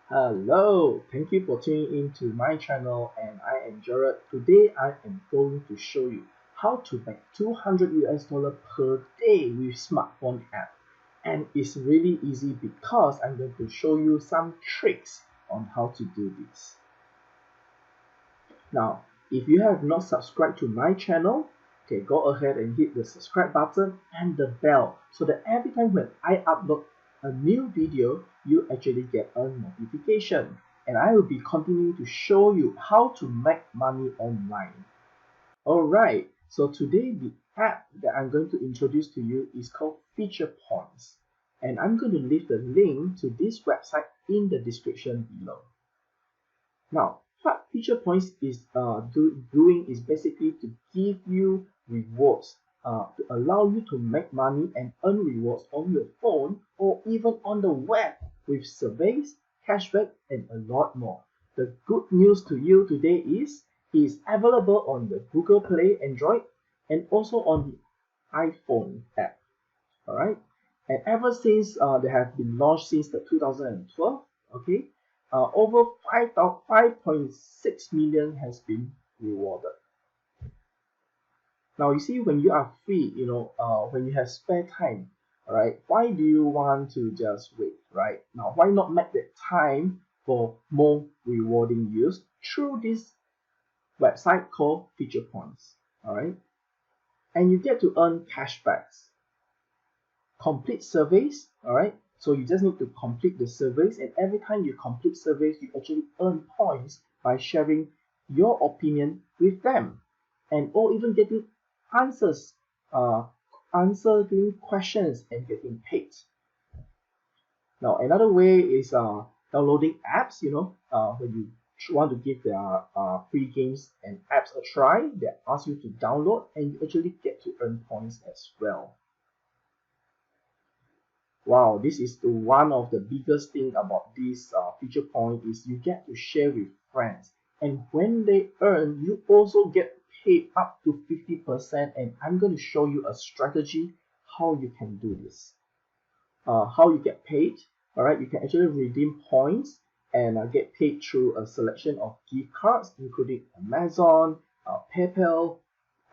Hello, thank you for tuning in to my channel and I am Gerald. Today I am going to show you how to make 200 US dollar per day with smartphone app. And it's really easy because I'm going to show you some tricks on how to do this. Now, if you have not subscribed to my channel, okay, go ahead and hit the subscribe button and the bell so that every time when I upload a new video, you actually get a notification. And I will be continuing to show you how to make money online. Alright, so today the app that I'm going to introduce to you is called Feature Points. And I'm going to leave the link to this website in the description below. Now, what Feature Points is doing is basically to give you rewards to allow you to make money and earn rewards on your phone or even on the web with surveys, cashback, and a lot more. The good news to you today is it's available on the Google Play Android and also on the iPhone app. Alright, and ever since they have been launched since the 2012, okay, over 5.6 million has been rewarded. Now you see, when you are free, when you have spare time, all right, why do you want to just wait, right? Now why not make that time for more rewarding use through this website called Feature Points, all right? And you get to earn cashbacks, complete surveys, all right? So you just need to complete the surveys, and every time you complete surveys, you actually earn points by sharing your opinion with them, and or even getting answers, answering questions and getting paid. Now another way is downloading apps. When you want to give their free games and apps a try, they ask you to download, and you actually get to earn points as well. Wow, this is one of the biggest thing about this feature point is you get to share with friends, and when they earn, you also get paid up to 50%. And I'm going to show you a strategy how you can do this. How you get paid. All right, you can actually redeem points and get paid through a selection of gift cards, including Amazon, PayPal,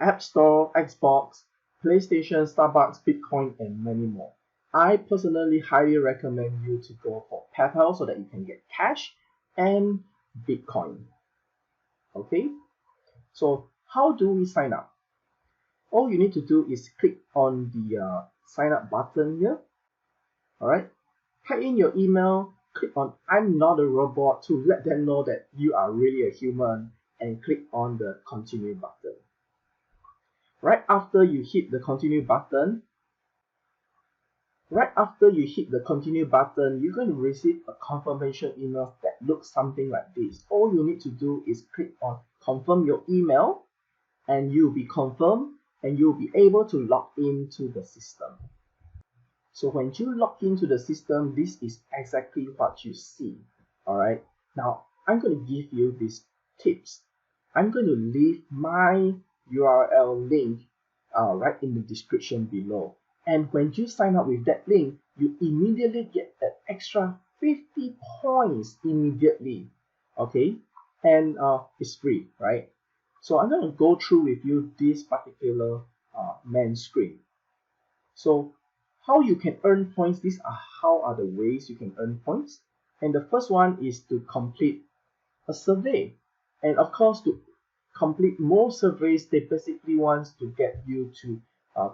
App Store, Xbox, PlayStation, Starbucks, Bitcoin, and many more. I personally highly recommend you to go for PayPal so that you can get cash and Bitcoin. Okay, so how do we sign up? All you need to do is click on the sign up button here. All right, type in your email, click on I'm not a robot to let them know that you are really a human, and click on the continue button. Right after you hit the continue button, you're going to receive a confirmation email that looks something like this. All you need to do is click on confirm your email, and you'll be confirmed, and you'll be able to log into the system. So when you log into the system, this is exactly what you see. All right. Now I'm going to give you these tips. I'm going to leave my URL link right in the description below. And when you sign up with that link, you immediately get an extra 50 points immediately. Okay, and it's free, right? So I'm going to go through with you this particular main screen. So how you can earn points, how are the ways you can earn points. And the first one is to complete a survey. And of course, to complete more surveys, they basically want to get you to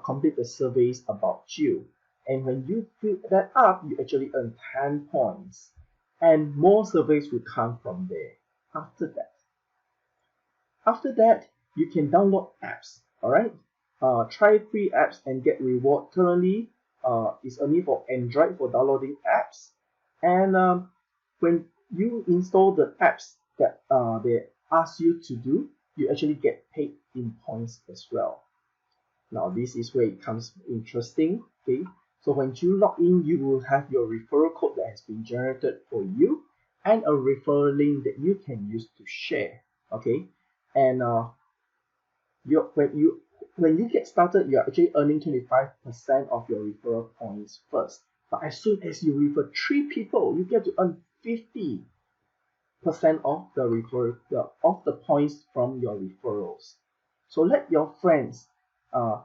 complete the surveys about you. And when you fill that up, you actually earn 10 points. And more surveys will come from there after that, you can download apps. All right, try free apps and get reward. Currently is only for Android for downloading apps. And when you install the apps that they ask you to do, you actually get paid in points as well. Now this is where it comes interesting. Okay, so when you log in, you will have your referral code that has been generated for you, and a referral link that you can use to share. Okay, and when you get started, you're actually earning 25% of your referral points first. But as soon as you refer 3 people, you get to earn 50% of the points from your referrals. So let your friends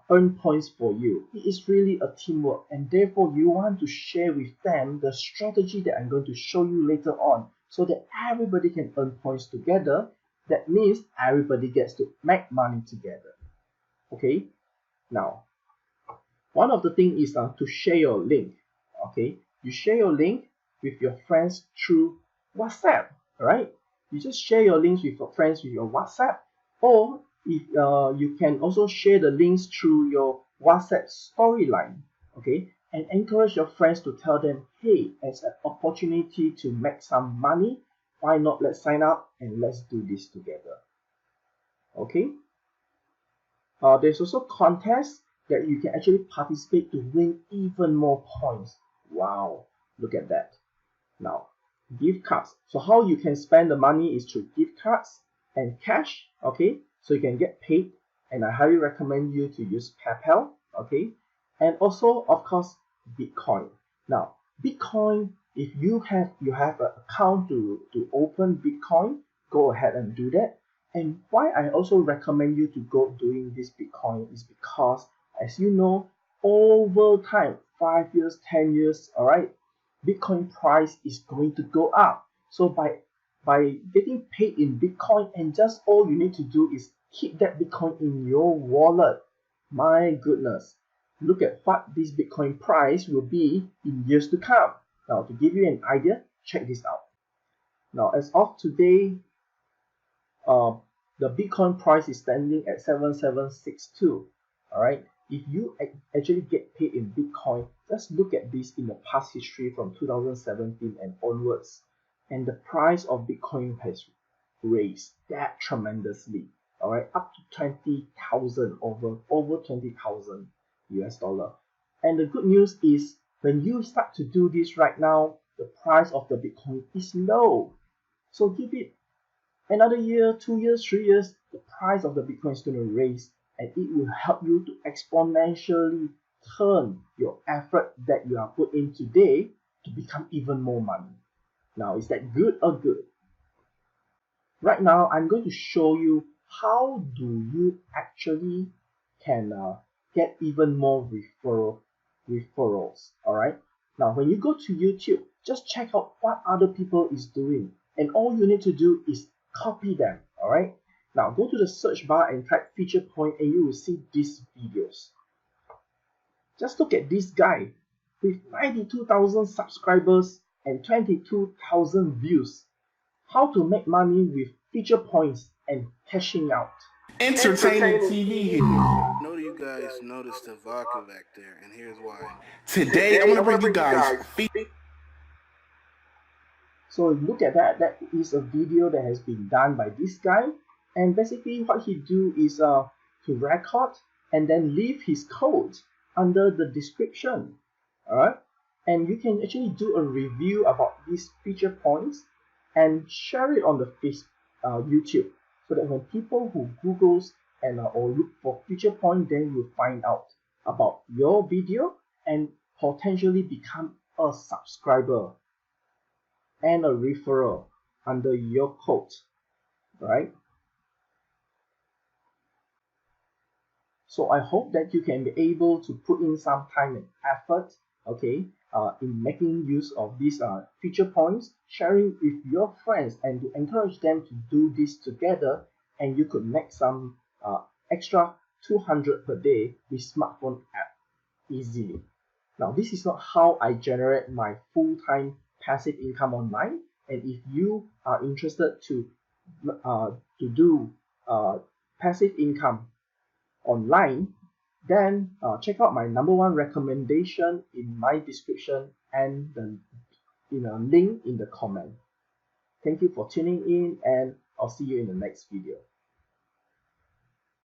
earn points for you. It is really a teamwork, and therefore you want to share with them the strategy that I'm going to show you later on, so that everybody can earn points together. That means everybody gets to make money together. Okay, now one of the things is to share your link. Okay, you share your link with your friends through WhatsApp. Right, you just share your links with your friends with your WhatsApp, or if you can also share the links through your WhatsApp storyline. Okay, and encourage your friends to tell them, hey, as an opportunity to make some money, why not let's sign up and let's do this together. Okay, there's also contests that you can actually participate to win even more points. Wow, look at that. Now, gift cards. So how you can spend the money is through gift cards and cash. Okay, so you can get paid, and I highly recommend you to use PayPal. Okay, and also of course Bitcoin. Now, Bitcoin, if you have an account to open Bitcoin, go ahead and do that. And why I also recommend you to go doing this Bitcoin is because, as you know, over time, 5 years, 10 years, all right, Bitcoin price is going to go up. So by getting paid in Bitcoin, and just all you need to do is keep that Bitcoin in your wallet. My goodness, look at what this Bitcoin price will be in years to come. Now, to give you an idea, check this out. Now, as of today, the Bitcoin price is standing at 7762. All right, if you actually get paid in Bitcoin, just look at this in the past history from 2017 and onwards, and the price of Bitcoin has raised that tremendously. All right, up to 20,000, over 20,000 US dollar. And the good news is, when you start to do this right now, the price of the Bitcoin is low. So give it another year, 2 years, 3 years, the price of the Bitcoin is going to raise, and it will help you to exponentially turn your effort that you are put in today to become even more money. Now, is that good or good? Right now, I'm going to show you how do you actually can get even more referrals. All right. Now, when you go to YouTube, just check out what other people is doing, and all you need to do is copy them. All right. Now, go to the search bar and type feature point, and you will see these videos. Just look at this guy with 92,000 subscribers and 22,000 views. How to make money with feature points and cashing out. Entertaining TV. I know you guys noticed the vodka back there, and here's why. Today I'm gonna bring you guys. So look at that. That is a video that has been done by this guy, and basically what he do is to record and then leave his code under the description. Alright, and you can actually do a review about these feature points and share it on the YouTube, so that when people who Googles and or look for feature point, then will find out about your video and potentially become a subscriber and a referral under your code, right? So I hope that you can be able to put in some time and effort, okay, in making use of these feature points, sharing with your friends, and to encourage them to do this together, and you could make some extra 200 per day with smartphone app easily. Now, this is not how I generate my full-time passive income online, and if you are interested to do passive income online, then check out my #1 recommendation in my description and in a link in the comment. Thank you for tuning in, and I'll see you in the next video.